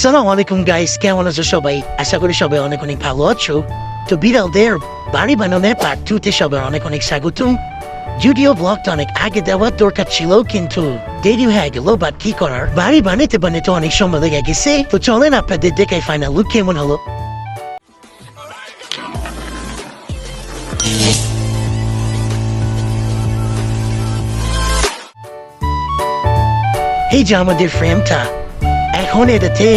আসসালামু আলাইকুম গাইস, কেমন আছো সবাই? আশা করি সবাই অনেক অনেক ভালো আছো। তো বিড়ালদের বাড়ি বানানোর পার্ট 2 তে সবাই অনেক অনেক স্বাগতম। যদিও ব্লগটা অনেক আগে দেওয়ার দরকার ছিল, কিন্তু দেরি হয়ে গেল। বাট কি করার, বাড়ি বানাতে বানাতে অনেক সময় লেগে গেছে। তো চলেন আপনাদের দেখে ফাইনাল লুক কেমন হলো। এই যে আমাদের ফ্রেমটা, এখন এটাতে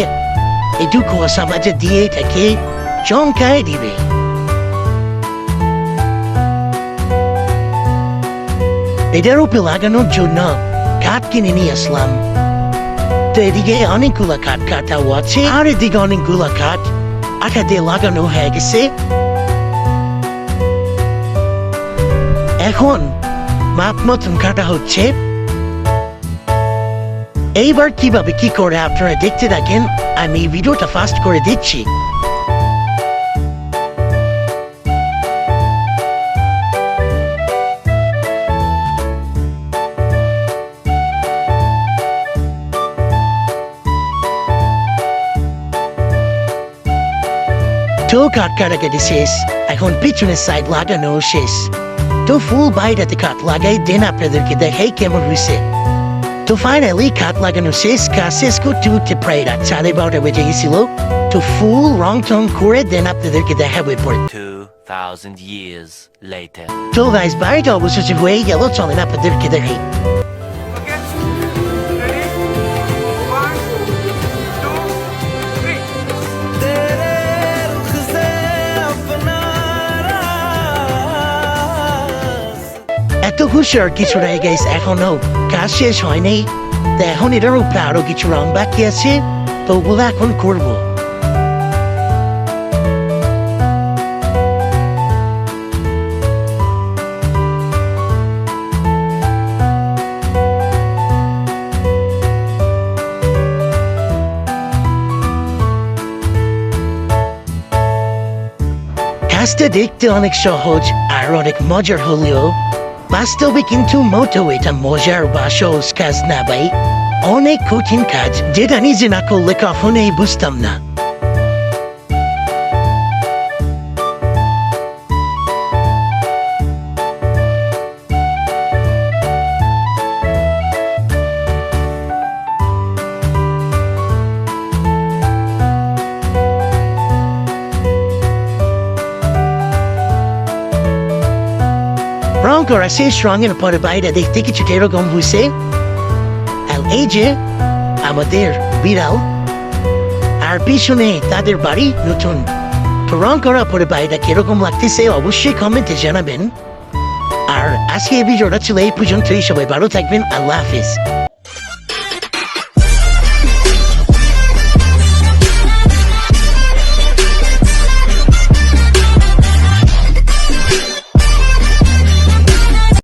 একটু কুয়াশা মাঝে দিয়ে এটাকে চমকায় দিবে। এটার উপরে লাগানোর জন্য কাঠ কিনে নিয়ে আসলাম। তো এদিকে অনেকগুলো কাঠ কাটাও আছে, আর এদিকে অনেকগুলো কাঠ আঠা দিয়ে লাগানো হয়ে গেছে। এখন মাপ মতন কাটা হচ্ছে। এইবার কিভাবে কি করে আপনারা দেখতে থাকেন, আমি ভিডিওটা ফাস্ট করে দিচ্ছি। তো কাঠ কাটাকাটি শেষ, এখন পিছনের সাইড লাগানো শেষ। তো ফুল বাইরেতে কাঠ লাগাই দেন আপনাদেরকে দেখাই কেমন হয়েছে। তো ফাইনালি কাঠ লাগানো শেষ, কাজ শেষ করতে উঠতে প্রায় রাত 12:30 বেজে গেছিল। তো ফুল রং টং করে দেন আপনাদেরকে দেখাবো পরে। 2000 years later. তো গাইস, বাড়িটা অবশেষে হয়ে গেল, চলেন আপনাদেরকে দেখাই। এত খুশি আর কিছু নাই গাইস, এখনো কাজ শেষ হয়নি। তো এখন এটার উপরে আরো কিছু রং বাকি আছে, তো ওগুলো এখন করবো। কাজটা দেখতে অনেক সহজ আর অনেক মজার হলেও বাস্তবে কিন্তু মোটেও এটা মজার বা সহজ কাজ না ভাই। অনেক কঠিন কাজ, যেটা নিজে না করলে কখনোই বুঝতাম না। রং করা শেষ, রঙের পরে বাইরে দেখতে কিছুটা এরকম হয়েছে। আর এই যে আমাদের বিড়াল, আর পিছনে তাদের বাড়ি নতুন। তো রং করার পরে বাইরে কিরকম লাগতেছে অবশ্যই কমেন্টে জানাবেন। আর আজকে এই ভিডিওটা ছিল এই পর্যন্তই। সবাই ভালো থাকবেন, আল্লাহ হাফিজ।